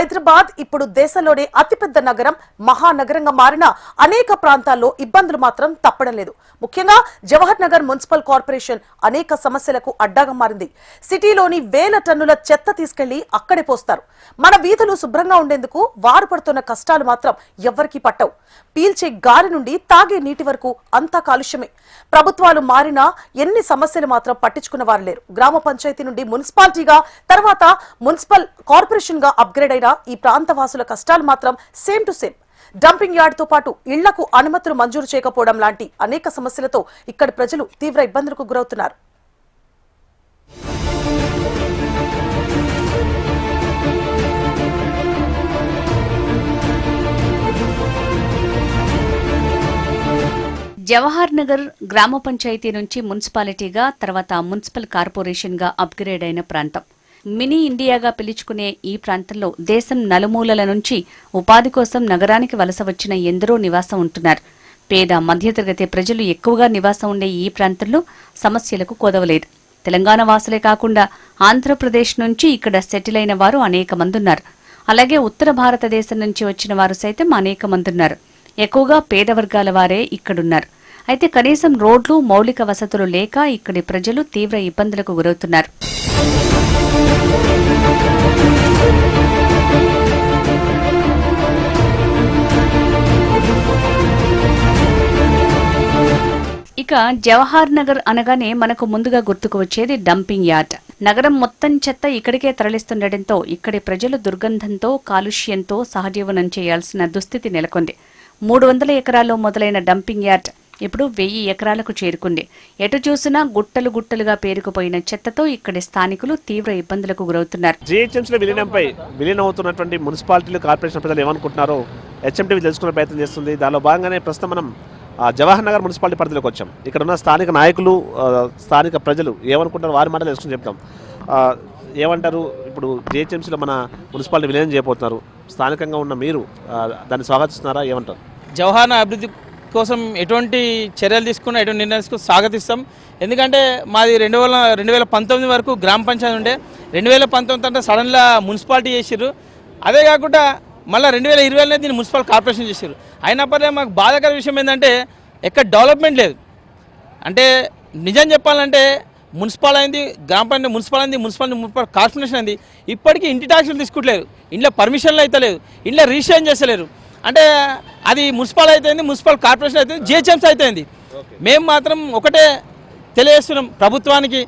హైదరాబాద్ ఇప్పుడు దేశంలోనే అతిపెద్ద నగరం, మహానగరంగా మారిన అనేక ప్రాంతాల్లో ఇబ్బందులు మాత్రం తప్పడం లేదు. ముఖ్యంగా జవహర్ నగర్ మున్సిపల్ కార్పొరేషన్ అనేక సమస్యలకు అడ్డాగా మారింది. సిటీలోని వేల టన్నుల చెత్త తీసుకెళ్లి అక్కడే పోస్తారు. మన వీధులు శుభ్రంగా ఉండేందుకు వారు పడుతున్న కష్టాలు మాత్రం ఎవ్వరికీ పట్టవు. పీల్చే గాలి నుండి తాగే నీటి వరకు అంతా కాలుష్యమే. ప్రభుత్వాలు మారినా ఎన్ని సమస్యలు మాత్రం పట్టించుకున్న వారు లేరు. గ్రామ పంచాయతీ నుండి మున్సిపాలిటీగా, తర్వాత మున్సిపల్ కార్పొరేషన్ గా అప్గ్రేడ్ అయిన ఈ ప్రాంత వాసుల కష్టాలు మాత్రం same to same. Dumping yard తో పాటు ఇళ్లకు అనుమతులు మంజూరు చేయకపోవడం లాంటి అనేక సమస్యలతో ఇక్కడి ప్రజలు తీవ్ర ఇబ్బందులకు గురవుతున్నారు. జవహర్ నగర్ గ్రామ పంచాయతీ నుంచి మున్సిపాలిటీగా, తర్వాత మున్సిపల్ కార్పొరేషన్గా అప్గ్రేడ్ అయిన ప్రాంతం. మినీ ఇండియాగా పిలుచుకునే ఈ ప్రాంతంలో దేశం నలుమూలల నుంచి ఉపాధి కోసం నగరానికి వలస వచ్చిన ఎందరో నివాసం ఉంటున్నారు. పేద మధ్యతరగతి ప్రజలు ఎక్కువగా నివాసం ఉండే ఈ ప్రాంతంలో సమస్యలకు కొదవలేదు. తెలంగాణ వాసులే కాకుండా ఆంధ్రప్రదేశ్ నుంచి ఇక్కడ సెటిల్ అయిన వారు అనేక మంది ఉన్నారు. అలాగే ఉత్తర భారతదేశం నుంచి వచ్చిన వారు సైతం అనేక మంది ఉన్నారు. ఎక్కువగా పేద వర్గాల వారే ఇక్కడున్నారు. అయితే కనీసం రోడ్లు, మౌలిక వసతులు లేక ఇక్కడి ప్రజలు తీవ్ర ఇబ్బందులకు గురవుతున్నారు. ఇక జవహర్ నగర్ అనగానే మనకు ముందుగా గుర్తుకు వచ్చేది డంపింగ్ యార్డ్. నగరం మొత్తం చెత్త ఇక్కడికే తరలిస్తుండటంతో ఇక్కడి ప్రజలు దుర్గంధంతో, కాలుష్యంతో సహజీవనం చేయాల్సిన దుస్థితి నెలకొంది. 300 ఎకరాల్లో మొదలైన డంపింగ్ యార్డ్ ఇప్పుడు 1000 ఎకరాలకు చేరుకుంది. ఎటు చూసినా గుట్టలు గుట్టలుగా పేరుకుపోయిన చెత్తతో ఇక్కడి స్థానికులు తీవ్ర ఇబ్బందులకు గురవుతున్నారు. జీహెచ్ఎంసీలో విలీనం అవుతున్నటువంటి మున్సిపాలిటీలు, కార్పొరేషన్ ప్రజలు ఏమనుకుంటున్నారో హెచ్ఎంటీవీ తెలుసుకునే ప్రయత్నం చేస్తుంది. దానిలో భాగంగానే ప్రస్తుతం మనం జవహర్ నగర్ మున్సిపాలిటీ పరిధిలోకి వచ్చాం. ఇక్కడ ఉన్న స్థానిక నాయకులు, స్థానిక ప్రజలు ఏమనుకుంటారో వారి మాటలు తెలుసుకుని చెప్తాం. ఏమంటారు? ఇప్పుడు జీహెచ్ఎంసీలో మన మున్సిపాలిటీ విలీనం చేయబోతున్నారు. స్థానికంగా ఉన్న మీరు దాన్ని స్వాగతిస్తున్నారా? ఏమంటారు? జవహర్ అభివృద్ధి కోసం ఎటువంటి చర్యలు తీసుకున్నా, ఎటువంటి నిర్ణయాలు తీసుకుని స్వాగతిస్తాం. ఎందుకంటే మాది 2019 వరకు గ్రామ పంచాయతీ ఉండే. 2019 అంటే సడన్గా మున్సిపాలిటీ చేసారు. అదే కాకుండా మళ్ళీ 2020లోనే దీన్ని మున్సిపల్ కార్పొరేషన్ చేశారు. అయినప్పటికీ మాకు బాధాకర విషయం ఏంటంటే ఎక్కడ డెవలప్మెంట్ లేదు. అంటే నిజం చెప్పాలంటే మున్సిపల్ అయింది, గ్రామ పంచాయతీ మున్సిపల్ అయింది, మున్సిపల్ కార్పొరేషన్ అయింది, ఇప్పటికీ ఇంటి ట్యాక్సులు తీసుకుంటలేరు, ఇంట్లో పర్మిషన్లు అయితే లేదు, ఇంట్లో రిజిస్ట్రేషన్ చేస్తలేరు. అంటే అది మున్సిపల్ అయితేంది, మున్సిపల్ కార్పొరేషన్ అయితే, జిహెచ్ఎంసీ అయితేంది. మేము మాత్రం ఒకటే తెలియజేస్తున్నాం ప్రభుత్వానికి,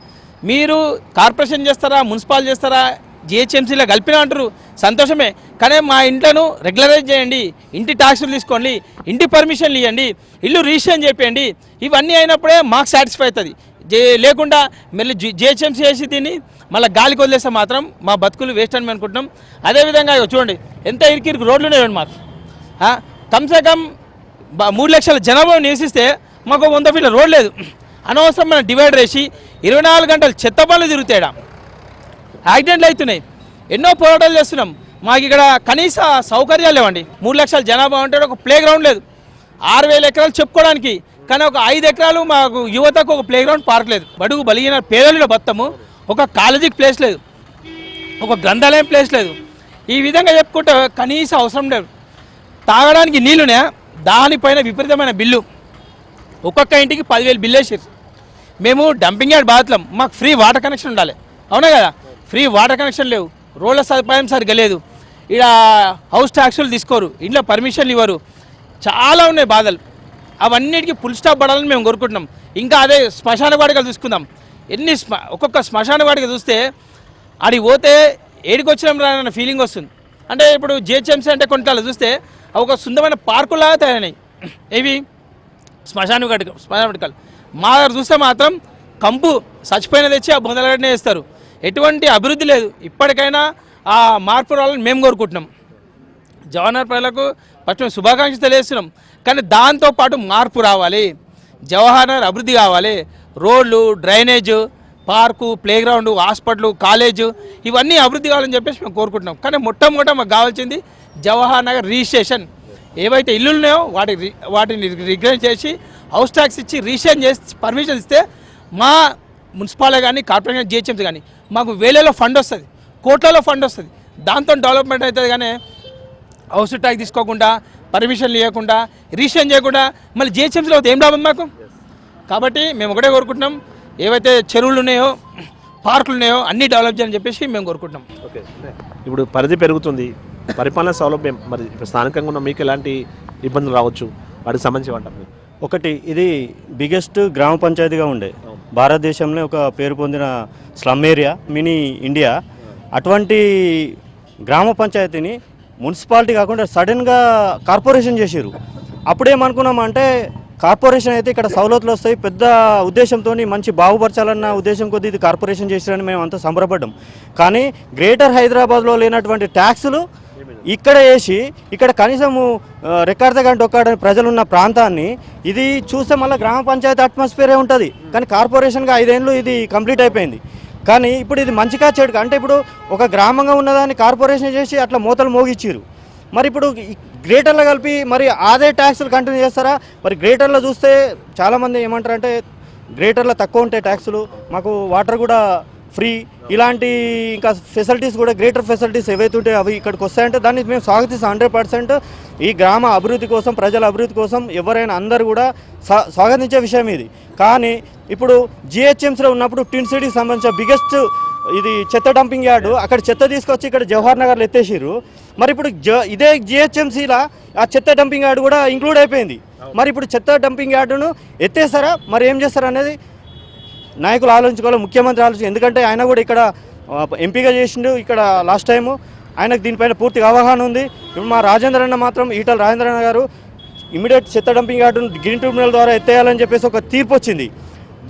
మీరు కార్పొరేషన్ చేస్తారా, మున్సిపల్ చేస్తారా, జిహెచ్ఎంసీలో కలిపినా అంటారు, సంతోషమే. కానీ మా ఇంట్లను రెగ్యులరైజ్ చేయండి, ఇంటి ట్యాక్సులు తీసుకోండి, ఇంటి పర్మిషన్లు ఇవ్వండి, ఇల్లు రిజిస్ట్రేషన్ చేయండి. ఇవన్నీ అయినప్పుడే మాకు సాటిస్ఫై అవుతుంది. లేకుండా మళ్ళీ జిహెచ్ఎంసీ చేసి దీన్ని మళ్ళీ గాలికి వదిలేస్తే మాత్రం మా బతుకులు వేస్ట్ అని అనుకుంటున్నాం. అదేవిధంగా చూడండి ఎంత ఇరికి రోడ్లు ఉన్నాయండి మాకు. కమ్సే కమ్ 3 లక్షల జనాభా నివసిస్తే మాకు 100 ఫీట్ల రోడ్ లేదు. అనవసరమైన డివైడర్ వేసి 24 గంటలు చెత్త పనులు తిరుగుతాయి, యాక్సిడెంట్లు అవుతున్నాయి. ఎన్నో పోరాటాలు చేస్తున్నాం. మాకు ఇక్కడ కనీస సౌకర్యాలు లేవండి. 3 లక్షల జనాభా ఉంటే ఒక ప్లే గ్రౌండ్ లేదు. 6000 ఎకరాలు చెప్పుకోవడానికి, కానీ ఒక 5 ఎకరాలు మాకు యువతకు ఒక ప్లే గ్రౌండ్, పార్క్ లేదు. బడుగు బలిగిన పేదలలో బతము, ఒక కాలేజీకి ప్లేస్ లేదు, ఒక గ్రంథాలయం ప్లేస్ లేదు. ఈ విధంగా చెప్పుకుంటే కనీస అవసరం లేదు. తాగడానికి నీళ్ళునే, దానిపైన విపరీతమైన బిల్లు. ఒక్కొక్క ఇంటికి 10,000 బిల్లు వేసారు. మేము డంపింగ్ యార్డ్ బాధితులం, మాకు ఫ్రీ వాటర్ కనెక్షన్ ఉండాలి, అవునా కదా? ఫ్రీ వాటర్ కనెక్షన్ లేవు, రోడ్ల సదుపాయం సరిగ్గా లేదు, ఇక్కడ హౌస్ ట్యాక్సులు తీసుకోరు, ఇంట్లో పర్మిషన్లు ఇవ్వరు, చాలా ఉన్నాయి బాధలు. అవన్నిటికీ ఫుల్ స్టాప్ పడాలని మేము కోరుకుంటున్నాం. ఇంకా అదే శ్మశాన వాటికలు చూసుకుందాం. ఒక్కొక్క శ్మశాన వాటిక చూస్తే ఆడికి పోతే ఏడికి వచ్చినాం రానన్న ఫీలింగ్ వస్తుంది. అంటే ఇప్పుడు జిహెచ్ఎంసీ అంటే కొంటాలు చూస్తే ఒక సుందరమైన పార్కులాగా తయారైనాయి. ఇవి శ్మశాన వాటికలు మా దగ్గర చూస్తే మాత్రం కంపు చచ్చిపోయిన తెచ్చి ఆ బొందలగడ్డనే వేస్తారు. ఎటువంటి అభివృద్ధి లేదు. ఇప్పటికైనా ఆ మార్పు రావాలని మేము కోరుకుంటున్నాం. జవహర్ ప్రజలకు ఫస్ట్ మేము శుభాకాంక్షలు తెలియజేస్తున్నాం. కానీ దాంతోపాటు మార్పు రావాలి, జవహర్ నగర్ అభివృద్ధి కావాలి. రోడ్లు, drainage, park, play ground, hospital, college ఇవన్నీ అభివృద్ధి కావాలని చెప్పేసి మేము కోరుకుంటున్నాం. కానీ మొట్టమొదట మాకు కావాల్సింది జవహర్ నగర్ రిజిస్ట్రేషన్. ఏవైతే ఇల్లు ఉన్నాయో వాటిని రిజిస్ట్రేషన్ చేసి హౌస్ ట్యాక్స్ ఇచ్చి రిజిస్ట్రేషన్ చేసి పర్మిషన్ ఇస్తే మా మున్సిపాలిటీ కానీ, కార్పొరేషన్, జిహెచ్ఎంసీ కానీ మాకు వేలలో ఫండ్ వస్తుంది, కోట్లలో ఫండ్ వస్తుంది. దాంతో డెవలప్మెంట్ అవుతుంది. కానీ హౌస్ ట్యాక్స్ తీసుకోకుండా, పర్మిషన్లు ఇవ్వకుండా, రిజిస్ట్రేషన్ చేయకుండా మళ్ళీ జిహెచ్ఎంసీలో ఏం లాభం మాకు? కాబట్టి మేము ఒకటే కోరుకుంటున్నాం, ఏవైతే చెరువులు ఉన్నాయో, పార్కులు ఉన్నాయో అన్నీ డెవలప్ చేయాలని చెప్పేసి మేము కోరుకుంటున్నాం. ఓకే, ఇప్పుడు పరిధి పెరుగుతుంది, పరిపాలన సౌలభ్యం మరి ఇప్పుడు స్థానికంగా ఉన్న మీకు ఎలాంటి ఇబ్బందులు రావచ్చు, వాటికి సంబంధించి అంటారు మీరు? ఒకటి, ఇది బిగ్గెస్ట్ గ్రామ పంచాయతీగా ఉండే భారతదేశంలో ఒక పేరు పొందిన స్లమ్ ఏరియా మినీ ఇండియా. అటువంటి గ్రామ పంచాయతీని మున్సిపాలిటీ కాకుండా సడన్గా కార్పొరేషన్ చేసారు. అప్పుడేమనుకున్నామంటే కార్పొరేషన్ అయితే ఇక్కడ సవలతులు వస్తాయి, పెద్ద ఉద్దేశంతో మంచి బాగుపరచాలన్న ఉద్దేశం కొద్దీ ఇది కార్పొరేషన్ చేసారని మేము అంతా సంబరపడ్డాం. కానీ గ్రేటర్ హైదరాబాద్లో లేనటువంటి ట్యాక్సులు ఇక్కడ వేసి ఇక్కడ కనీసము రెక్కాడితే ఒక్కడని ప్రజలున్న ప్రాంతాన్ని ఇది చూస్తే మళ్ళీ గ్రామ పంచాయతీ అట్మాస్ఫియరే ఉంటుంది. కానీ కార్పొరేషన్గా 5 ఏళ్ళు ఇది కంప్లీట్ అయిపోయింది. కానీ ఇప్పుడు ఇది మంచిగా చెడుగా అంటే ఇప్పుడు ఒక గ్రామంగా ఉన్నదాన్ని కార్పొరేషన్ చేసి అట్లా మూతలు మోగిచ్చారు. మరి ఇప్పుడు గ్రేటర్లో కలిపి మరి అదే ట్యాక్సులు కంటిన్యూ చేస్తారా? మరి గ్రేటర్లో చూస్తే చాలామంది ఏమంటారంటే గ్రేటర్లో తక్కువ ఉంటాయి ట్యాక్సులు, మాకు వాటర్ కూడా ఫ్రీ, ఇలాంటి ఇంకా ఫెసిలిటీస్ కూడా గ్రేటర్ ఫెసిలిటీస్ ఏవైతే ఉంటాయో అవి ఇక్కడికి వస్తాయంటే దాన్ని మేము స్వాగతిస్తాం 100%. ఈ గ్రామ అభివృద్ధి కోసం, ప్రజల అభివృద్ధి కోసం ఎవరైనా అందరూ కూడా స్వాగతించే విషయం ఇది. కానీ ఇప్పుడు జిహెచ్ఎంసీలో ఉన్నప్పుడు ట్విన్ సిటీకి సంబంధించిన బిగ్గెస్ట్ ఇది చెత్త డంపింగ్ యార్డు, అక్కడ చెత్త తీసుకొచ్చి ఇక్కడ జవహర్ నగర్లో ఎత్తేసిర్రు. మరి ఇప్పుడు ఇదే జిహెచ్ఎంసీలో ఆ చెత్త డంపింగ్ యార్డు కూడా ఇంక్లూడ్ అయిపోయింది. మరి ఇప్పుడు చెత్త డంపింగ్ యార్డును ఎత్తేస్తారా, మరి ఏం చేస్తారా అనేది నాయకులు ఆలోచించుకోవాలి, ముఖ్యమంత్రి ఆలోచించాలి. ఎందుకంటే ఆయన కూడా ఇక్కడ ఎంపీగా చేసిండు ఇక్కడ లాస్ట్ టైము, ఆయనకు దీనిపైన పూర్తిగా అవగాహన ఉంది. ఇప్పుడు మా రాజేంద్ర అన్న మాత్రం, ఈటల రాజేంద్ర అన్న గారు ఇమీడియట్ చెత్త డంపింగ్ యార్డును గ్రీన్ ట్రిబ్యునల్ ద్వారా ఎత్తేయాలని చెప్పేసి ఒక తీర్పు వచ్చింది.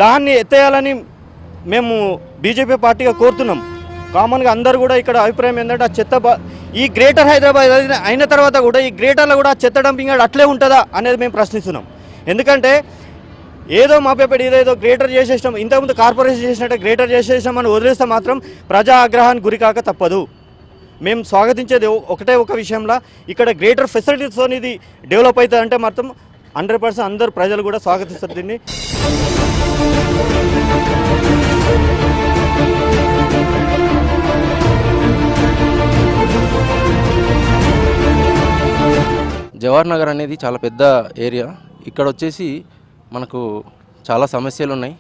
దాన్ని ఎత్తేయాలని మేము బీజేపీ పార్టీగా కోరుతున్నాం. కామన్గా అందరూ కూడా ఇక్కడ అభిప్రాయం ఏంటంటే ఆ చెత్త ఈ గ్రేటర్ హైదరాబాద్ అయిన తర్వాత కూడా ఈ గ్రేటర్లో కూడా చెత్త డంపింగ్ యార్డ్ అట్లే ఉంటుందా అనేది మేము ప్రశ్నిస్తున్నాం. ఎందుకంటే ఏదో మాపేపడి ఏదో గ్రేటర్ చేసేసాం, ఇంతకుముందు కార్పొరేషన్ చేసినట్టే గ్రేటర్ చేసేసామని వదిలేస్తే మాత్రం ప్రజా ఆగ్రహానికి గురికాక తప్పదు. మేము స్వాగతించేది ఒకటే ఒక విషయంలో, ఇక్కడ గ్రేటర్ ఫెసిలిటీస్తో ఇది డెవలప్ అవుతుంది అంటే మాత్రం 100% అందరు ప్రజలు కూడా స్వాగతిస్తారు దీన్ని. జవహర్ నగర్ అనేది చాలా పెద్ద ఏరియా. ఇక్కడ వచ్చేసి మనకు చాలా సమస్యలు ఉన్నాయి.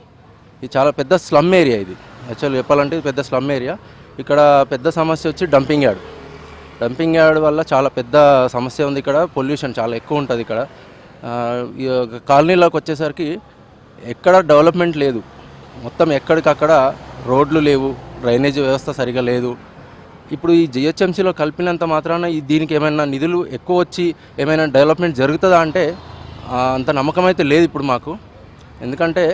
ఇది చాలా పెద్ద స్లమ్ ఏరియా. ఇది యాక్చువల్ చెప్పాలంటే ఇది పెద్ద స్లమ్ ఏరియా. ఇక్కడ పెద్ద సమస్య వచ్చి డంపింగ్ యార్డ్. డంపింగ్ యార్డ్ వల్ల చాలా పెద్ద సమస్య ఉంది. ఇక్కడ పొల్యూషన్ చాలా ఎక్కువ ఉంటుంది. ఇక్కడ కాలనీలోకి వచ్చేసరికి ఎక్కడ డెవలప్మెంట్ లేదు. మొత్తం ఎక్కడికక్కడ రోడ్లు లేవు, డ్రైనేజ్ వ్యవస్థ సరిగా లేదు. ఇప్పుడు ఈ జిహెచ్ఎంసీలో కలిపినంత మాత్రాన దీనికి ఏమైనా నిధులు ఎక్కువ వచ్చి ఏమైనా డెవలప్మెంట్ జరుగుతుందా అంటే అంత నమ్మకం అయితే లేదు ఇప్పుడు మాకు. ఎందుకంటే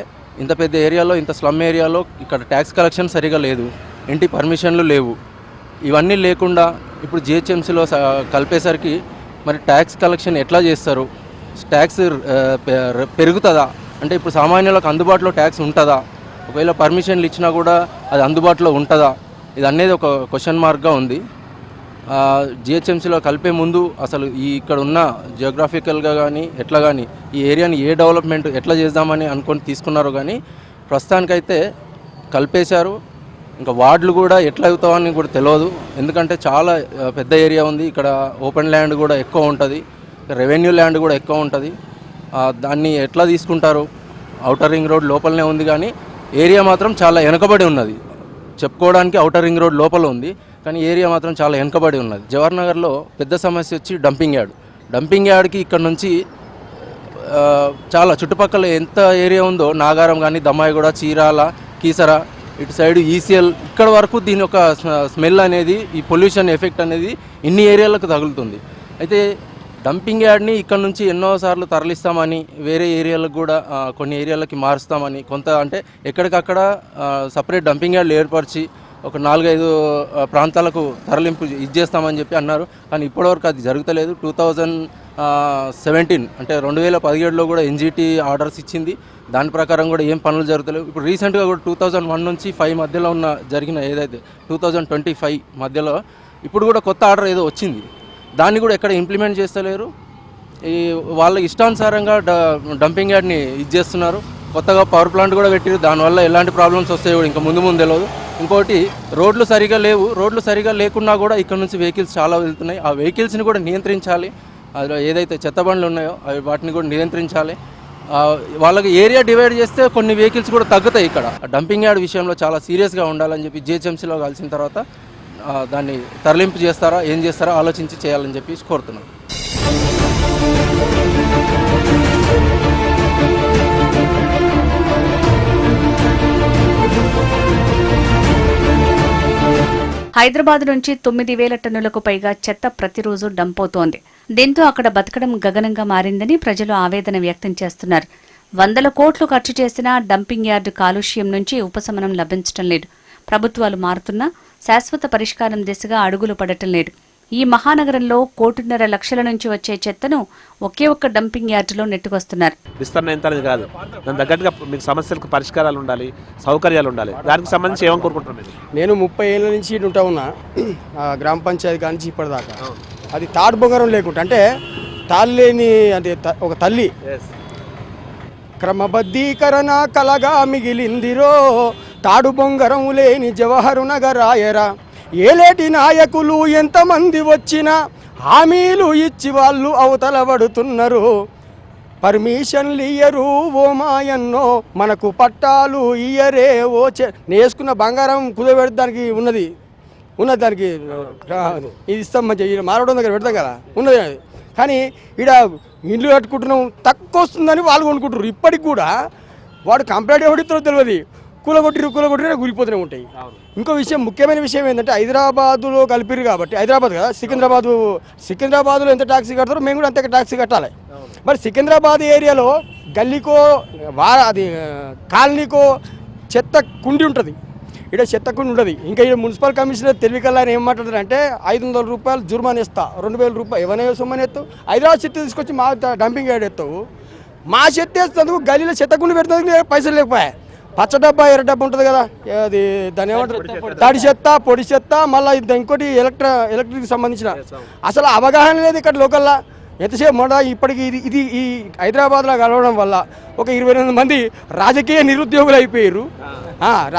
ఇంత పెద్ద ఏరియాలో, ఇంత స్లమ్ ఏరియాలో ఇక్కడ ట్యాక్స్ కలెక్షన్ సరిగా లేదు, ఇంటి పర్మిషన్లు లేవు. ఇవన్నీ లేకుండా ఇప్పుడు జిహెచ్ఎంసీలో కలిపేసరికి మరి ట్యాక్స్ కలెక్షన్ ఎట్లా చేస్తారు? ట్యాక్స్ పెరుగుతుందా అంటే ఇప్పుడు సామాన్యులకు అందుబాటులో ట్యాక్స్ ఉంటుందా? ఒకవేళ పర్మిషన్లు ఇచ్చినా కూడా అది అందుబాటులో ఉంటుందా? ఇది అనేది ఒక క్వశ్చన్ మార్క్గా ఉంది. జిహెచ్ఎంసీలో కలిపే ముందు అసలు ఇక్కడ ఉన్న జియోగ్రాఫికల్గా కానీ ఎట్లా కానీ ఈ ఏరియాని ఏ డెవలప్మెంట్ ఎట్లా చేద్దామని అనుకొని తీసుకున్నారో కానీ ప్రస్తుతానికైతే కలిపేశారు. ఇంకా వార్డులు కూడా ఎట్లా అవుతామని కూడా తెలియదు. ఎందుకంటే చాలా పెద్ద ఏరియా ఉంది. ఇక్కడ ఓపెన్ ల్యాండ్ కూడా ఎక్కువ ఉంటుంది, రెవెన్యూ ల్యాండ్ కూడా ఎక్కువ ఉంటుంది. దాన్ని ఎట్లా తీసుకుంటారు? ఔటర్ రింగ్ రోడ్ లోపలనే ఉంది కానీ ఏరియా మాత్రం చాలా వెనుకబడి ఉన్నది. చెప్పుకోవడానికి ఔటర్ రింగ్ రోడ్ లోపల ఉంది కానీ ఏరియా మాత్రం చాలా వెనుకబడి ఉన్నది. జవహర్ నగర్లో పెద్ద సమస్య వచ్చి డంపింగ్ యార్డ్. డంపింగ్ యార్డ్కి ఇక్కడ నుంచి చాలా చుట్టుపక్కల ఎంత ఏరియా ఉందో, నాగారం కానీ, దమ్మాయిగూడ, చీరాల, కీసర, ఇటు సైడ్ ఈసీఎల్, ఇక్కడ వరకు దీని యొక్క స్మెల్ అనేది, ఈ పొల్యూషన్ ఎఫెక్ట్ అనేది ఇన్ని ఏరియాలకు తగులుతుంది. అయితే డంపింగ్ యార్డ్ని ఇక్కడ నుంచి ఎన్నోసార్లు తరలిస్తామని, వేరే ఏరియాలకు కూడా కొన్ని ఏరియాలకి మారుస్తామని, కొంత అంటే ఎక్కడికక్కడ సపరేట్ డంపింగ్ యార్డ్లు ఏర్పరిచి ఒక 4-5 ప్రాంతాలకు తరలింపు ఇచ్చేస్తామని చెప్పి అన్నారు. కానీ ఇప్పటివరకు అది జరుగుతలేదు. 2017 అంటే 2017లో కూడా ఎన్జిటి ఆర్డర్స్ ఇచ్చింది. దాని ప్రకారం కూడా ఏం పనులు జరుగుతలేవు. ఇప్పుడు రీసెంట్గా కూడా 2001 నుంచి 5 మధ్యలో జరిగిన ఏదైతే 2025 మధ్యలో ఇప్పుడు కూడా కొత్త ఆర్డర్ ఏదో వచ్చింది. దాన్ని కూడా ఎక్కడ ఇంప్లిమెంట్ చేస్తలేరు. వాళ్ళ ఇష్టానుసారంగా డంపింగ్ యార్డ్ని ఇచ్చేస్తున్నారు. కొత్తగా పవర్ ప్లాంట్ కూడా పెట్టారు. దానివల్ల ఎలాంటి ప్రాబ్లమ్స్ వస్తాయో కూడా ఇంకా ముందు తెలియదు. ఇంకోటి రోడ్లు సరిగా లేవు. రోడ్లు సరిగా లేకున్నా కూడా ఇక్కడ నుంచి వెహికల్స్ చాలా వెళ్తున్నాయి. ఆ వెహికల్స్ని కూడా నియంత్రించాలి. అందులో ఏదైతే చెత్త బండ్లు ఉన్నాయో అవి వాటిని కూడా నియంత్రించాలి. వాళ్ళకి ఏరియా డివైడ్ చేస్తే కొన్ని వెహికల్స్ కూడా తగ్గుతాయి. ఇక్కడ డంపింగ్ యార్డ్ విషయంలో చాలా సీరియస్గా ఉండాలని చెప్పి జిహెచ్ఎంసీలో కలిసిన తర్వాత దాన్ని తరలింపు చేస్తారా ఏం చేస్తారా ఆలోచించి చేయాలని చెప్పి కోరుతున్నాను. హైదరాబాద్ నుంచి 9,000 టన్నులకు పైగా చెత్త ప్రతిరోజు డంప్ అవుతోంది. దీంతో అక్కడ బతకడం గగనంగా మారిందని ప్రజలు ఆవేదన వ్యక్తం చేస్తున్నారు. 100 కోట్లు ఖర్చు చేసినా డంపింగ్ యార్డు కాలుష్యం నుంచి ఉపశమనం లభించడం లేదు. ప్రభుత్వాలు మారుతున్నా శాశ్వత పరిష్కారం దిశగా అడుగులు పడటం లేదు. ఈ మహానగరంలో 1.5 కోట్ల నుంచి వచ్చే చెత్తను ఒకే ఒక్క డంపింగ్ యార్డులో నెట్టుకొస్తున్నారు. విస్తరణ ఎంత అనేది కాదు, దాని తగ్గట్టుగా మీకు సమస్యలకు పరిష్కారాలు ఉండాలి, సౌకర్యాలు ఉండాలి. దానికి సంబంధించి ఏమని కోరుకుంటున్నాను? నేను 30 ఏళ్ళ నుంచి ఉంటా ఉన్నా గ్రామ పంచాయతీ కానీ ఇప్పటిదాకా. అది తాడు బొంగరం లేకుండా అంటే తాళ్ళు లేని అంటే ఒక తల్లి క్రమబద్ధీకరణ కలగా మిగిలిందిరో, తాడు బొంగరం లేని జవహర్ నగరాయరా. ఏలేటి నాయకులు ఎంతమంది వచ్చినా హామీలు ఇచ్చి వాళ్ళు అవతల పడుతున్నారు. పర్మిషన్లు ఇయ్యరు ఓ మాయన్నో, మనకు పట్టాలు ఇయ్యరే ఓ నేసుకున్న బంగారం కుదబెట్టడానికి ఉన్నది దానికి ఇది ఇస్తాం మంచిగా మారడం దగ్గర పెడతాం కదా ఉన్నది. కానీ ఇక్కడ ఇల్లు కట్టుకుంటున్నాం తక్కువ వస్తుందని వాళ్ళు కొనుక్కుంటారు. ఇప్పటికి కూడా వాడు కంప్లైంట్ ఎవడితో తెలియదు, కూలగొట్టిన గురిపోతూనే ఉంటాయి. ఇంకో విషయం, ముఖ్యమైన విషయం ఏంటంటే హైదరాబాదులో కలిపిరు కాబట్టి, హైదరాబాద్ కదా సికింద్రాబాద్లో ఎంత ట్యాక్సీ కడతారో మేము కూడా అంతే ట్యాక్సీ కట్టాలి. మరి సికింద్రాబాద్ ఏరియాలో గల్లీకో అది కాలనీకో చెత్త కుండి ఉంటుంది, ఇక్కడ చెత్త కుండి ఉంటుంది. ఇంకా ఇక్కడ మున్సిపల్ కమిషనర్ తెలివికల్లా ఆయన ఏం మాట్లాడారంటే 500 రూపాయలు జుర్మాన్ ఇస్తా, 2000 రూపాయలు ఎవరైనా సొమ్మని ఎత్తావు, హైదరాబాద్ చెత్త తీసుకొచ్చి మా డంపింగ్ యార్డ్ ఎత్తావు. మా చెత్త వేస్తేందుకు గల్లీలో చెత్త కుండి పెడుతుంది, పైసలు లేకపోయా. పచ్చ డబ్బా ఎర్ర డబ్బా ఉంటుంది కదా, అది దాని ఏమంటారు, తడి చెత్త పొడి చెత్త, మళ్ళీ ఇంకోటి ఎలక్ట్రిక్ సంబంధించిన అసలు అవగాహన లేదు ఇక్కడ లోకల్లా. ఎంతసేపు మొన్న ఇప్పటికి ఇది ఈ హైదరాబాద్లో కలవడం వల్ల ఒక 28 మంది రాజకీయ నిరుద్యోగులు అయిపోయారు.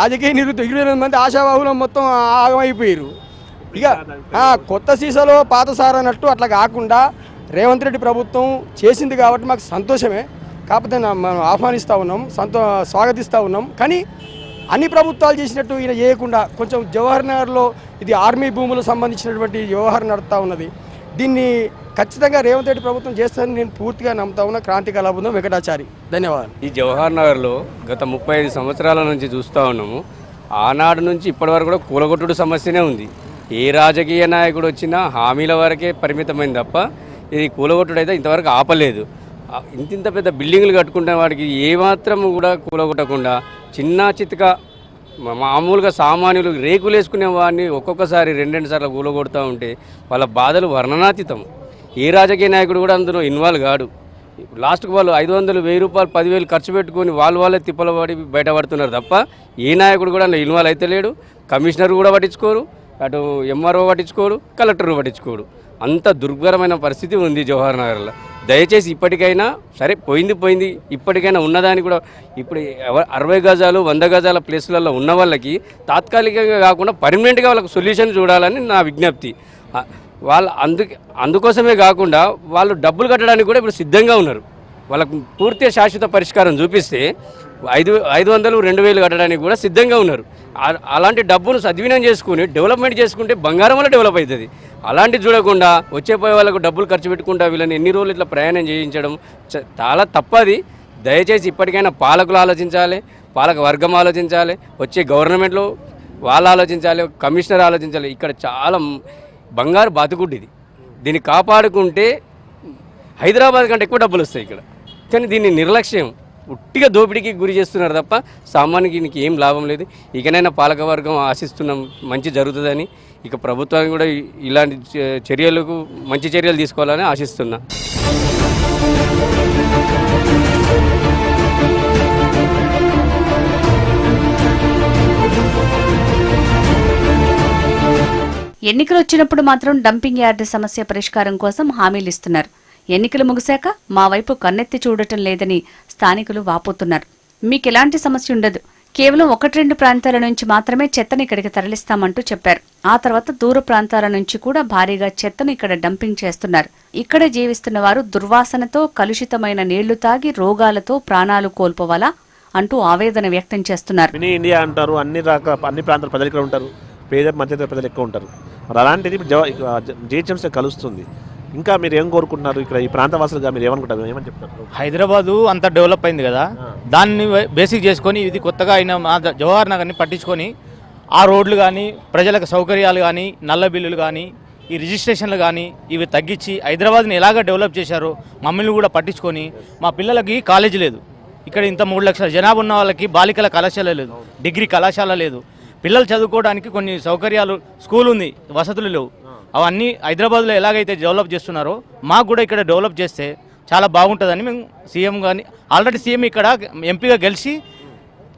28 మంది ఆశావాహులు మొత్తం ఆగమైపోయారు. ఇక కొత్త సీసాలో పాత సార్ అన్నట్టు అట్లా కాకుండా రేవంత్ రెడ్డి ప్రభుత్వం చేసింది కాబట్టి మాకు సంతోషమే. కాకపోతే మనం ఆహ్వానిస్తూ ఉన్నాం, స్వాగతిస్తూ ఉన్నాం. కానీ అన్ని ప్రభుత్వాలు చేసినట్టు ఈయన చేయకుండా కొంచెం జవహర్ నగర్లో ఇది ఆర్మీ భూములకు సంబంధించినటువంటి వ్యవహారం నడుస్తూ ఉన్నది. దీన్ని ఖచ్చితంగా రేవంత్ రెడ్డి ప్రభుత్వం చేస్తుందని నేను పూర్తిగా నమ్ముతా ఉన్నా. క్రాంతి కళాబృందం వెంకటాచారి, ధన్యవాదాలు. ఈ జవహర్ నగర్లో గత 35 సంవత్సరాల నుంచి చూస్తూ ఉన్నాము. ఆనాడు నుంచి ఇప్పటి వరకు కూడా కూలగొట్టుడు సమస్యనే ఉంది. ఏ రాజకీయ నాయకుడు వచ్చినా హామీల వరకే పరిమితమైంది తప్ప ఇది కూలగొట్టుడు అయితే ఇంతవరకు ఆపలేదు. ఇంత పెద్ద బిల్డింగ్లు కట్టుకుంటే వాడికి ఏమాత్రం కూడా కూలగొట్టకుండా చిన్న చితక మామూలుగా సామాన్యులు రేకులు వేసుకునే వాడిని ఒక్కొక్కసారి 2 సార్లు కూలగొడుతూ ఉంటే వాళ్ళ బాధలు వర్ణనాతీతం. ఏ రాజకీయ నాయకుడు కూడా అందులో ఇన్వాల్వ్ కాడు. లాస్ట్కి వాళ్ళు 500, 1000 రూపాయలు, 10,000 ఖర్చు పెట్టుకొని వాళ్ళే తిప్పలు పడి బయటపడుతున్నారు తప్ప ఏ నాయకుడు కూడా అందులో ఇన్వాల్వ్ అయితే లేడు. కమిషనర్ కూడా పట్టించుకోరు, అటు ఎంఆర్ఓ పట్టించుకోడు, కలెక్టర్ పట్టించుకోడు. అంత దుర్భరమైన పరిస్థితి ఉంది జవహర్ నగర్లో. దయచేసి ఇప్పటికైనా సరే పోయింది ఇప్పటికైనా ఉన్నదాన్ని కూడా ఇప్పుడు 60 గజాలు 100 గజాల ప్లేసులలో ఉన్న వాళ్ళకి తాత్కాలికంగా కాకుండా పర్మనెంట్గా వాళ్ళకి సొల్యూషన్ చూడాలని నా విజ్ఞప్తి. వాళ్ళు అందుకోసమే కాకుండా వాళ్ళు డబ్బులు కట్టడానికి కూడా ఇప్పుడు సిద్ధంగా ఉన్నారు. వాళ్ళకు పూర్తిగా శాశ్వత పరిష్కారం చూపిస్తే 500, 2000 కట్టడానికి కూడా సిద్ధంగా ఉన్నారు. అలాంటి డబ్బును సద్వినియోగం చేసుకుని డెవలప్మెంట్ చేసుకుంటే బంగారం వల్ల డెవలప్ అవుతుంది. అలాంటివి చూడకుండా వచ్చేపోయే వాళ్ళకు డబ్బులు ఖర్చు పెట్టుకుంటా వీళ్ళని ఎన్ని రోజులు ఇట్లా ప్రయాణం చేయించడం చాలా తప్పది. దయచేసి ఇప్పటికైనా పాలకులు ఆలోచించాలి, పాలక వర్గం ఆలోచించాలి, వచ్చే గవర్నమెంట్లో వాళ్ళు ఆలోచించాలి, కమిషనర్ ఆలోచించాలి. ఇక్కడ చాలా బంగారు బతుకుడ్డి ఇది. దీన్ని కాపాడుకుంటే హైదరాబాద్ కంటే ఎక్కువ డబ్బులు వస్తాయి ఇక్కడ. కానీ దీన్ని నిర్లక్ష్యం ఉట్టిగా దోపిడీకి గురి చేస్తున్నారు తప్ప సామాన్యునికి ఏం లాభం లేదు. ఇకనైనా పాలకవర్గం ఆశిస్తున్నాం మంచి జరుగుతుందని. ఇక ప్రభుత్వానికి కూడా ఇలాంటి చర్యలకు మంచి చర్యలు తీసుకోవాలని ఆశిస్తున్నా. ఎన్నికలు వచ్చినప్పుడు మాత్రం డంపింగ్ యార్డు సమస్య పరిష్కారం కోసం హామీలు ఇస్తున్నారు. ఎన్నికలు ముగిశాక మా వైపు కన్నెత్తి చూడటం లేదని స్థానికులు వాపోతున్నారు. మీకు ఎలాంటి సమస్య ఉండదు, కేవలం 1-2 ప్రాంతాల నుంచి మాత్రమే చెత్తను ఇక్కడికి తరలిస్తామంటూ చెప్పారు. ఆ తర్వాత దూర ప్రాంతాల నుంచి కూడా భారీగా చెత్తను ఇక్కడ డంపింగ్ చేస్తున్నారు. ఇక్కడ జీవిస్తున్న వారు దుర్వాసనతో, కలుషితమైన నీళ్లు తాగి రోగాలతో ప్రాణాలు కోల్పోవాలా అంటూ ఆవేదన వ్యక్తం చేస్తున్నారు. మినీ ఇండియా అంటారు, అన్ని ప్రాంతాల ప్రజలు ఇక్కడ ఉంటారు, పేద మధ్యతరగతి ప్రజలు ఎక్కువ ఉంటారు. మరి అలాంటిది జిహెచ్ఎంసీ కలుస్తుంది. ఇంకా మీరు ఏం కోరుకుంటున్నారు? ఇక్కడ ఈ ప్రాంతవాసులుగా మీరు ఏమనుకుంటారు, ఏమని చెప్తారు? హైదరాబాదు అంత డెవలప్ అయింది కదా, దాన్ని బేసిక్ చేసుకొని ఇది కొత్తగా అయిన మా జవహర్ నగర్ని పట్టించుకొని ఆ రోడ్లు కానీ, ప్రజలకు సౌకర్యాలు కానీ, నల్ల బిల్లులు కానీ, ఈ రిజిస్ట్రేషన్లు కానీ ఇవి తగ్గించి హైదరాబాద్ని ఎలాగ డెవలప్ చేశారో మమ్మల్ని కూడా పట్టించుకొని, మా పిల్లలకి కాలేజీ లేదు, ఇక్కడ ఇంత 3 లక్షల జనాభా ఉన్న వాళ్ళకి బాలికల కళాశాల లేదు, డిగ్రీ కళాశాల లేదు, పిల్లలు చదువుకోవడానికి కొన్ని సౌకర్యాలు, స్కూల్ ఉంది, వసతులు లేవు. అవన్నీ హైదరాబాద్లో ఎలాగైతే డెవలప్ చేస్తున్నారో మాకు కూడా ఇక్కడ డెవలప్ చేస్తే చాలా బాగుంటుందని మేము సీఎం కానీ, ఆల్రెడీ సీఎం ఇక్కడ ఎంపీగా గెలిచి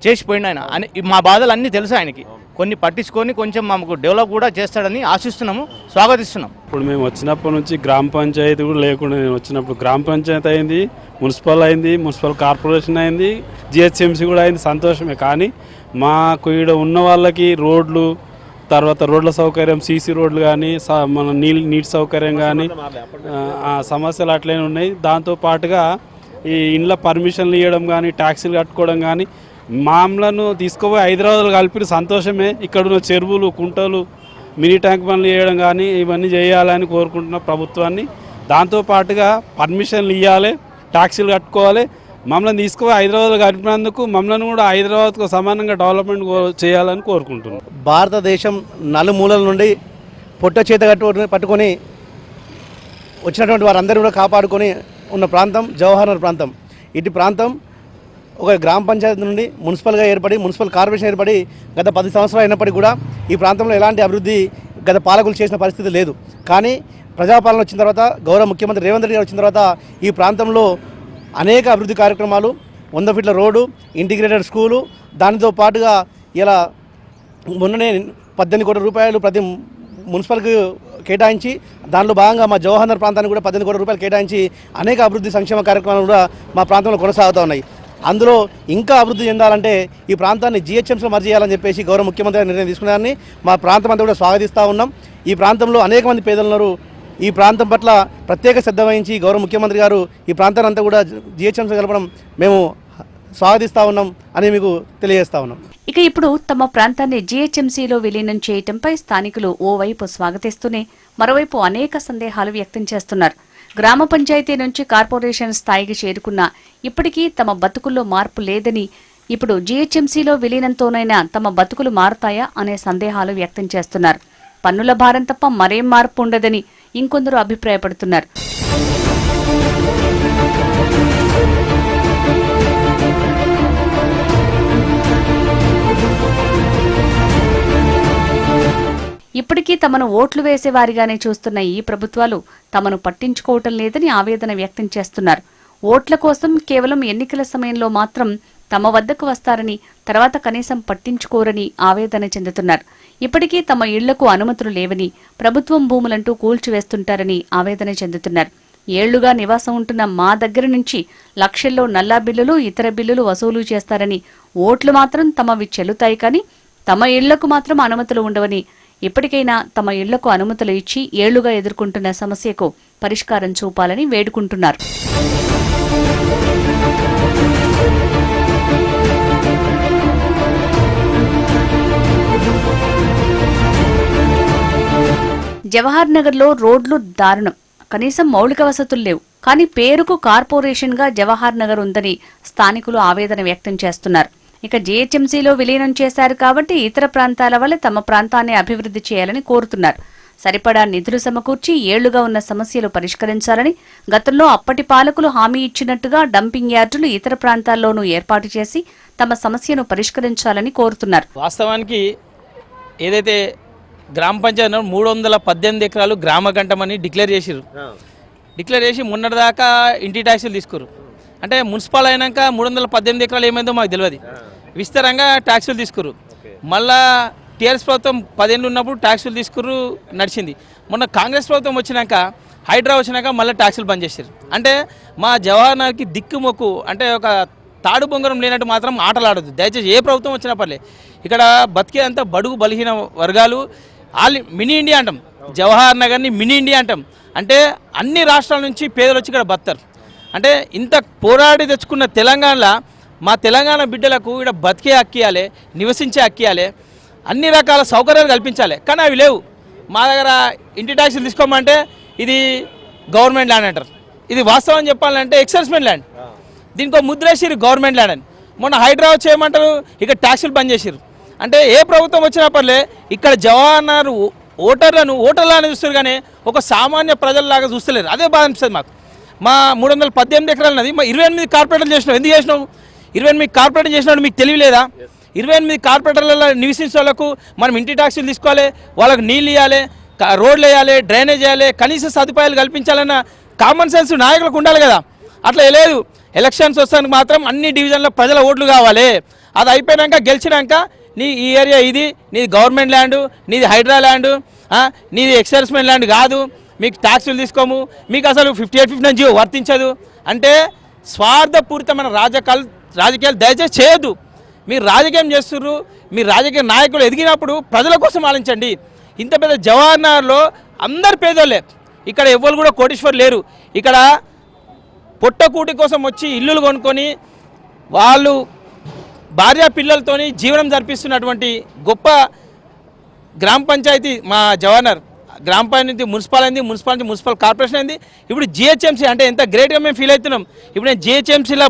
చేసిపోయింది ఆయన అని మా బాధలు అన్నీ తెలుసు ఆయనకి. కొన్ని పట్టించుకొని కొంచెం మాకు డెవలప్ కూడా చేస్తాడని ఆశిస్తున్నాము, స్వాగతిస్తున్నాం. ఇప్పుడు మేము వచ్చినప్పటి నుంచి గ్రామ పంచాయతీ కూడా లేకుండా, నేను వచ్చినప్పుడు గ్రామ పంచాయతీ అయింది, మున్సిపల్ అయింది, మున్సిపల్ కార్పొరేషన్ అయింది, జిహెచ్ఎంసీ కూడా అయింది, సంతోషమే. కానీ మాకు ఇక్కడ ఉన్న వాళ్ళకి రోడ్లు, తర్వాత రోడ్ల సౌకర్యం, సీసీ రోడ్లు కానీ, మన నీటి సౌకర్యం కానీ సమస్యలు అట్లనే ఉన్నాయి. దాంతోపాటుగా ఈ ఇండ్ల పర్మిషన్లు ఇవ్వడం కానీ, ట్యాక్సీలు కట్టుకోవడం కానీ, మామూలను తీసుకుపోయి హైదరాబాద్లో కలిపి సంతోషమే. ఇక్కడున్న చెరువులు, కుంటలు, మినీ ట్యాంక్ పనులు చేయడం కానీ ఇవన్నీ చేయాలని కోరుకుంటున్న ప్రభుత్వాన్ని. దాంతోపాటుగా పర్మిషన్లు ఇవ్వాలి, ట్యాక్సీలు కట్టుకోవాలి. మమ్మల్ని తీసుకుపోయి హైదరాబాద్లో కలిపినందుకు మమ్మల్ని కూడా హైదరాబాద్కు సమానంగా డెవలప్మెంట్ చేయాలని కోరుకుంటున్నాం. భారతదేశం నలుమూలల నుండి పొట్ట చేత పట్టుకొని వచ్చినటువంటి వారందరూ కూడా కాపాడుకొని ఉన్న ప్రాంతం జవహర్ నగర్ ప్రాంతం. ఇటు ప్రాంతం ఒక గ్రామ పంచాయతీ నుండి మున్సిపల్గా ఏర్పడి, మున్సిపల్ కార్పొరేషన్ ఏర్పడి గత 10 సంవత్సరాలు అయినప్పటికీ కూడా ఈ ప్రాంతంలో ఎలాంటి అభివృద్ధి గత పాలకులు చేసిన పరిస్థితి లేదు. కానీ ప్రజాపాలన వచ్చిన తర్వాత, గౌరవ ముఖ్యమంత్రి రేవంత్ రెడ్డి గారు వచ్చిన తర్వాత ఈ ప్రాంతంలో అనేక అభివృద్ధి కార్యక్రమాలు, 100 ఫీట్ల రోడ్డు, ఇంటిగ్రేటెడ్ స్కూలు, దానితో పాటుగా ఇలా మొన్ననే 18 కోట్ల రూపాయలు ప్రతి మున్సిపల్కి కేటాయించి, దానిలో భాగంగా మా జవహర్ నగర్ ప్రాంతానికి కూడా 18 కోట్ల రూపాయలు కేటాయించి అనేక అభివృద్ధి సంక్షేమ కార్యక్రమాలు కూడా మా ప్రాంతంలో కొనసాగుతూ ఉన్నాయి. అందులో ఇంకా అభివృద్ధి చెందాలంటే ఈ ప్రాంతాన్ని జిహెచ్ఎంసీలో మర్జీ చేయాలని చెప్పేసి గౌరవ ముఖ్యమంత్రి నిర్ణయం తీసుకున్నారని మా ప్రాంతం అంతా కూడా స్వాగతిస్తూ ఉన్నాం. ఈ ప్రాంతంలో అనేక మంది పేదలు ఉన్నారు. ఈ ప్రాంతం పట్ల ప్రత్యేక శ్రద్ధ వహించి గౌరవ ముఖ్యమంత్రి గారు ఈ ప్రాంతాన్ని అంతా కూడా జిహెచ్ఎంసీ కలపడం మేము స్వాగతిస్తూ ఉన్నాం అని మీకు తెలియజేస్తా ఉన్నాం. ఇక ఇప్పుడు తమ ప్రాంతాన్ని జీహెచ్ఎంసీలో విలీనం చేయటంపై స్థానికులు ఓవైపు స్వాగతిస్తూనే మరోవైపు అనేక సందేహాలు వ్యక్తం చేస్తున్నారు. గ్రామ పంచాయతీ నుంచి కార్పొరేషన్ స్థాయికి చేరుకున్నా ఇప్పటికీ తమ బతుకుల్లో మార్పు లేదని, ఇప్పుడు జీహెచ్ఎంసీలో విలీనంతోనైనా తమ బతుకులు మారుతాయా అనే సందేహాలు వ్యక్తం చేస్తున్నారు. పన్నుల భారం తప్ప మరేం మార్పు ఉండదని ఇంకొందరు అభిప్రాయపడుతున్నారు. ఇప్పటికీ తమను ఓట్లు వేసేవారిగానే చూస్తున్న ఈ ప్రభుత్వాలు తమను పట్టించుకోవటం లేదని ఆవేదన వ్యక్తం చేస్తున్నారు. ఓట్ల కోసం కేవలం ఎన్నికల సమయంలో మాత్రం తమ వద్దకు వస్తారని, తర్వాత కనీసం పట్టించుకోరని ఆవేదన చెందుతున్నారు. ఇప్పటికీ తమ ఇళ్లకు అనుమతులు లేవని, ప్రభుత్వం భూములంటూ కూల్చివేస్తుంటారని ఆవేదన చెందుతున్నారు. ఏళ్లుగా నివాసం ఉంటున్న మా దగ్గర నుంచి లక్షల్లో నల్లా బిల్లులు, ఇతర బిల్లులు వసూలు చేస్తారని, ఓట్లు మాత్రం తమవి చెల్లుతాయి కానీ తమ ఇళ్లకు మాత్రం అనుమతులు ఉండవని, ఇప్పటికైనా తమ ఇళ్లకు అనుమతులు ఇచ్చి ఏళ్లుగా ఎదుర్కొంటున్న సమస్యకు పరిష్కారం చూపాలని వేడుకుంటున్నారు. జవహర్ నగర్లో రోడ్లు దారుణం, కనీసం మౌలిక వసతులు లేవు. కానీ పేరుకు కార్పొరేషన్ గా జవహర్ నగర్ ఉందని స్థానికులు ఆవేదన వ్యక్తం చేస్తున్నారు. ఇక జీహెచ్ఎంసీలో విలీనం చేశారు కాబట్టి ఇతర ప్రాంతాల వల్ల తమ ప్రాంతాన్ని అభివృద్ధి చేయాలని కోరుతున్నారు. సరిపడా నిధులు సమకూర్చి ఏళ్లుగా ఉన్న సమస్యలు పరిష్కరించాలని, గతంలో అప్పటి పాలకులు హామీ ఇచ్చినట్టుగా డంపింగ్ యార్డులు ఇతర ప్రాంతాల్లోనూ ఏర్పాటు చేసి తమ సమస్యను పరిష్కరించాలని కోరుతున్నారు. వాస్తవానికి ఏదైతే గ్రామ పంచాయతీ 318 ఎకరాలు గ్రామ గంటమని డిక్లేర్ చేసిరు. డిక్లేర్ చేసి మొన్నటిదాకా ఇంటి ట్యాక్సీలు తీసుకురు. అంటే మున్సిపల్ అయినాక 318 ఎకరాలు ఏమైందో మాకు తెలియదు. విస్తారంగా ట్యాక్సీలు తీసుకురు. మళ్ళా టీఆర్ఎస్ ప్రభుత్వం 10 ఏళ్ళు ఉన్నప్పుడు ట్యాక్సీలు తీసుకురు, నడిచింది. మొన్న కాంగ్రెస్ ప్రభుత్వం వచ్చినాక, హైడ్రా వచ్చినాక మళ్ళీ ట్యాక్సీలు బంద్ చేశారు. అంటే మా జవహర్ నగర్కి దిక్కుమొక్కు, అంటే ఒక తాడు బొంగరం లేనట్టు మాత్రం ఆటలాడద్దు దయచేసి. ఏ ప్రభుత్వం వచ్చినా పర్లే. ఇక్కడ బతికే అంతా బడుగు బలహీన వర్గాలు మినీ ఇండియా అంటాం, జవహర్ నగర్ని మినీ ఇండియా అంటాం. అంటే అన్ని రాష్ట్రాల నుంచి పేదలు వచ్చి ఇక్కడ బతారు. అంటే ఇంత పోరాడి తెచ్చుకున్న తెలంగాణలో మా తెలంగాణ బిడ్డలకు ఇక్కడ బతికే హక్కియాలి, నివసించే హక్కియాలి, అన్ని రకాల సౌకర్యాలు కల్పించాలి. కానీ అవి లేవు. మా దగ్గర ఇంటి ట్యాక్సీలు తీసుకోమంటే ఇది గవర్నమెంట్ ల్యాండ్ అంటారు. ఇది వాస్తవం చెప్పాలంటే ఎక్సైజ్మెంట్ ల్యాండ్. దీనికి ఒక ముద్రేసిరు గవర్నమెంట్ ల్యాండ్ అని. మొన్న హైదరాబాద్ చేయమంటారు, ఇక్కడ ట్యాక్సీలు బంద్ చేసిరు. అంటే ఏ ప్రభుత్వం వచ్చినా పర్లే ఇక్కడ జవహర్ ఓటర్లను చూస్తారు కానీ ఒక సామాన్య ప్రజల్లాగా చూస్తలేరు. అదే బాధ అనిపిస్తుంది మాకు. మా 318 ఎకరాలు ఉన్నది, మా 28 కార్పొరేటర్లు చేసినావు. ఎందుకు చేసినావు? 28 కార్పొరేటర్ చేసినాడు మీకు తెలియలేదా? 28 కార్పొరేటర్లలో నివసించే వాళ్ళకు మనం ఇంటి ట్యాక్సీలు తీసుకోవాలి, వాళ్ళకు నీళ్ళు ఇవ్వాలి, రోడ్లు వేయాలి, డ్రైనేజ్ వేయాలి, కనీస సదుపాయాలు కల్పించాలన్న కామన్ సెన్స్ నాయకులకు ఉండాలి కదా. అట్లా లేదు. ఎలక్షన్స్ వస్తానికి మాత్రం అన్ని డివిజన్లో ప్రజల ఓట్లు కావాలి. అది అయిపోయాక గెలిచినాక ఈ ఏరియా ఇది నీది గవర్నమెంట్ ల్యాండ్, నీది హైడ్రా ల్యాండ్, నీది ఎక్సైజ్మెంట్ ల్యాండ్ కాదు, మీకు ట్యాక్సులు తీసుకోము, మీకు అసలు 5859 జీవో వర్తించదు అంటే స్వార్థపూరితమైన రాజకీయాలు దయచేసి చేయొద్దు. మీరు రాజకీయం చేస్తుర్రు, మీ రాజకీయ నాయకులు ఎదిగినప్పుడు ప్రజల కోసం ఆలోచించండి. ఇంత పెద్ద జవహర్ నగర్లో అందరు పేదోళ్ళే. ఇక్కడ ఎవరు కూడా కోటీశ్వరు లేరు. ఇక్కడ పొట్టకూటి కోసం వచ్చి ఇల్లులు కొనుక్కొని వాళ్ళు భార్య పిల్లలతోని జీవనం జరిపిస్తున్నటువంటి గొప్ప గ్రామ పంచాయతీ మా జవహర్ నగర్. గ్రామ పంచాయతీ మున్సిపల్ అయింది, మున్సిపల్ కార్పొరేషన్ అయింది, ఇప్పుడు జిహెచ్ఎంసీ. అంటే ఎంత గ్రేట్గా మేము ఫీల్ అవుతున్నాం. ఇప్పుడు నేను జిహెచ్ఎంసీలో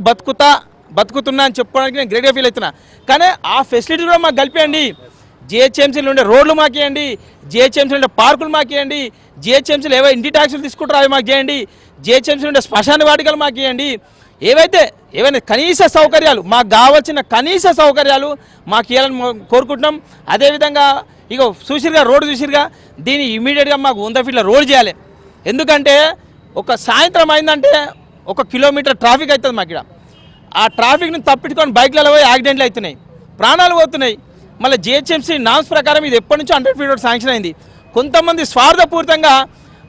బతుకుతున్నా అని చెప్పుకోవడానికి నేను గ్రేట్గా ఫీల్ అవుతున్నా. కానీ ఆ ఫెసిలిటీ కూడా మాకు కలిపేయండి. జిహెచ్ఎంసీలో ఉండే రోడ్లు మాకు ఇవ్వండి, జిహెచ్ఎంసీలో ఉండే పార్కులు మాకు ఇవ్వండి, జిహెచ్ఎంసీలో ఏవో ఇంటి ట్యాక్సులు తీసుకుంటారో అవి మాకు చేయండి, జిహెచ్ఎంసీలో ఉండే శ్మశాన వాటికలు మాకు ఇవ్వండి. ఏవైనా కనీస సౌకర్యాలు మాకు కావాల్సిన కనీస సౌకర్యాలు మాకు ఇవ్వాలని కోరుకుంటున్నాం. అదేవిధంగా ఇగో చూసిరుగా రోడ్డు చూసిరుగా, దీన్ని ఇమీడియట్గా మాకు 100 ఫీట్ల రోడ్ చేయాలి. ఎందుకంటే ఒక సాయంత్రం అయిందంటే 1 కిలోమీటర్ ట్రాఫిక్ అవుతుంది మాకు. ఇక్కడ ఆ ట్రాఫిక్ని తప్పించుకొని బైక్లలో పోయి యాక్సిడెంట్లు అవుతున్నాయి, ప్రాణాలు పోతున్నాయి. మళ్ళీ జిహెచ్ఎంసీ నామ్స్ ప్రకారం ఇది ఎప్పటి నుంచో 100 ఫీట్ రోడ్ శాంక్షన్ అయింది. కొంతమంది స్వార్థపూరితంగా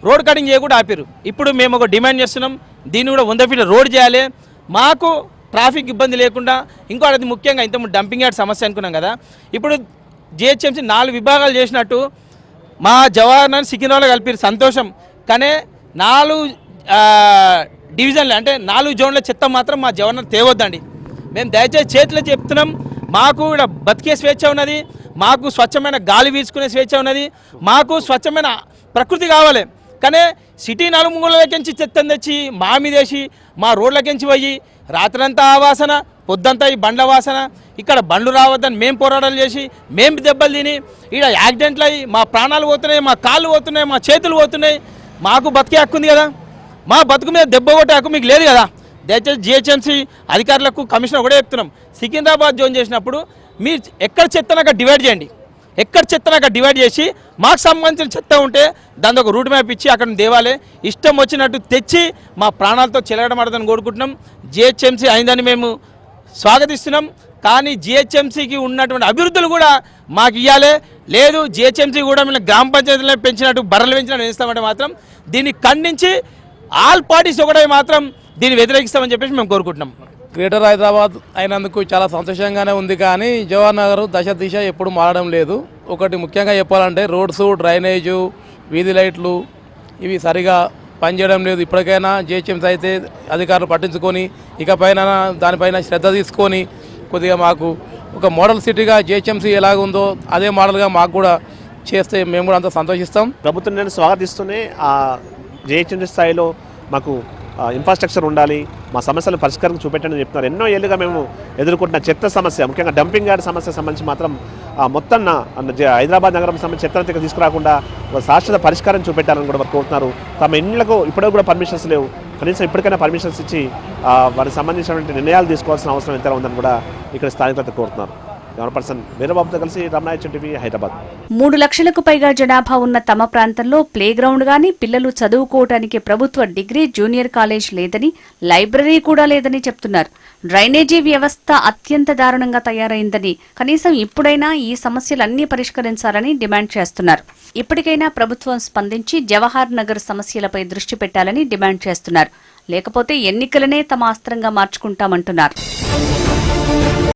రోడ్ కటింగ్ చేయకుండా ఆపారు. ఇప్పుడు మేము ఒక డిమాండ్ చేస్తున్నాం, దీన్ని కూడా 100 ఫీట్ల రోడ్ చేయాలి. మాకు ట్రాఫిక్ ఇబ్బంది లేకుండా. ఇంకోటి ముఖ్యంగా ఇంతకుముందు డంపింగ్ యార్డ్ సమస్య అనుకున్నాం కదా, ఇప్పుడు జిహెచ్ఎంసీ 4 విభాగాలు చేసినట్టు మా జవహర్ నగర్ సికింద్రాబాద్లో కలిపి సంతోషం. కానీ 4 డివిజన్లు అంటే 4 జోన్ల చెత్త మాత్రం మా జవహర్ నగర్ తేవద్దండి. మేము దయచేసి చేతిలో చెప్తున్నాం. మాకు ఇక్కడ బతికే స్వేచ్ఛ ఉన్నది, మాకు స్వచ్ఛమైన గాలి వీల్చుకునే స్వేచ్ఛ ఉన్నది, మాకు స్వచ్ఛమైన ప్రకృతి కావాలి. కానీ సిటీ నలుమూలలకించి చెత్తను తెచ్చి మా మీదేసి మా రోడ్లకించి పోయి రాత్రంతా ఆ వాసన, పొద్దంతా ఈ బండ్ల వాసన, ఇక్కడ బండ్లు రావద్దని మేము పోరాటాలు చేసి మేము దెబ్బలు తిని ఇక్కడ యాక్సిడెంట్లు అయ్యి మా ప్రాణాలు పోతున్నాయి, మా కాళ్ళు పోతున్నాయి, మా చేతులు పోతున్నాయి. మాకు బతికే హక్కు ఉంది కదా, మా బతుకు మీద దెబ్బ కొట్టే హక్కు మీకు లేదు కదా. దయచేసి జిహెచ్ఎంసీ అధికారులకు కమిషనర్ కూడా చెప్తున్నాం, సికింద్రాబాద్ జోన్ చేసినప్పుడు మీరు ఎక్కడ చెత్తనక డివైడ్ చేయండి. ఎక్కడ చెత్తనక డివైడ్ చేసి మాకు సంబంధించిన చెత్త ఉంటే దాని ఒక రూట్ మ్యాప్ ఇచ్చి అక్కడ దేవాలే ఇష్టం వచ్చినట్టు తెచ్చి మా ప్రాణాలతో చెలగడమడదని కోరుకుంటున్నాం. జిహెచ్ఎంసీ అయిందని మేము స్వాగతిస్తున్నాం. కానీ జిహెచ్ఎంసీకి ఉన్నటువంటి అభివృద్ధులు కూడా మాకు ఇవ్వాలి. లేదు జిహెచ్ఎంసీ కూడా మేము గ్రామ పంచాయతీలో పెంచినట్టు బర్రెలు పెంచినట్టు వేస్తామంటే మాత్రం దీన్ని ఖండించి ఆల్ పార్టీస్ ఒకటే మాత్రం దీన్ని వ్యతిరేకిస్తామని చెప్పేసి మేము కోరుకుంటున్నాం. గ్రేటర్ హైదరాబాద్ అయినందుకు చాలా సంతోషంగానే ఉంది. కానీ జవహర్ నగర్ దిశ ఎప్పుడు మారడం లేదు. ఒకటి ముఖ్యంగా చెప్పాలంటే రోడ్స్, డ్రైనేజు, వీధి లైట్లు ఇవి సరిగా పనిచేయడం లేదు. ఇప్పటికైనా జిహెచ్ఎంసీ అయితే అధికారులు పట్టించుకొని ఇకపైన దానిపైన శ్రద్ధ తీసుకొని కొద్దిగా మాకు ఒక మోడల్ సిటీగా జిహెచ్ఎంసీ ఎలాగుందో అదే మోడల్గా మాకు కూడా చేస్తే మేము కూడా అంత సంతోషిస్తాం. ప్రభుత్వం నేను స్వాగతిస్తూనే జిహెచ్ఎంసీ స్థాయిలో మాకు ఇన్ఫ్రాస్ట్రక్చర్ ఉండాలి, మా సమస్యలను పరిష్కారం చూపెట్టండి చెప్తున్నారు. ఎన్నో ఏళ్ళుగా మేము ఎదుర్కొంటున్న చెత్త సమస్య, ముఖ్యంగా డంపింగ్ యార్డ్ సమస్య సంబంధించి మాత్రం మొత్తం హైదరాబాద్ నగరం సంబంధించి చెత్తను తీసుకురాకుండా ఒక శాశ్వత పరిష్కారం చూపెట్టాలని కూడా వారు కోరుతున్నారు. తమ ఇళ్లకు ఇప్పటికీ కూడా పర్మిషన్స్ లేవు, కనీసం ఇప్పటికైనా పర్మిషన్స్ ఇచ్చి వారికి సంబంధించినటువంటి నిర్ణయాలు తీసుకోవాల్సిన అవసరం ఎంత ఉందని కూడా ఇక్కడ స్థానికులతో కోరుతున్నారు. పర్సన్ వీరబాబుతో కలిసి రమణాయచ్ టీవీ, హైదరాబాద్. 3 లక్షలకు పైగా జనాభా ఉన్న తమ ప్రాంతంలో ప్లే గ్రౌండ్ గాని, పిల్లలు చదువుకోవటానికి ప్రభుత్వ డిగ్రీ జూనియర్ కాలేజ్ లేదని, లైబ్రరీ కూడా లేదని చెప్తున్నారు. డ్రైనేజీ వ్యవస్థ అత్యంత దారుణంగా తయారైందని, కనీసం ఇప్పుడైనా ఈ సమస్యలన్నీ పరిష్కరించాలని డిమాండ్ చేస్తున్నారు. ఇప్పటికైనా ప్రభుత్వం స్పందించి జవహర్ నగర్ సమస్యలపై దృష్టి పెట్టాలని డిమాండ్ చేస్తున్నారు. లేకపోతే ఎన్నికలనే తమ అస్త్రంగా మార్చుకుంటామంటున్నారు.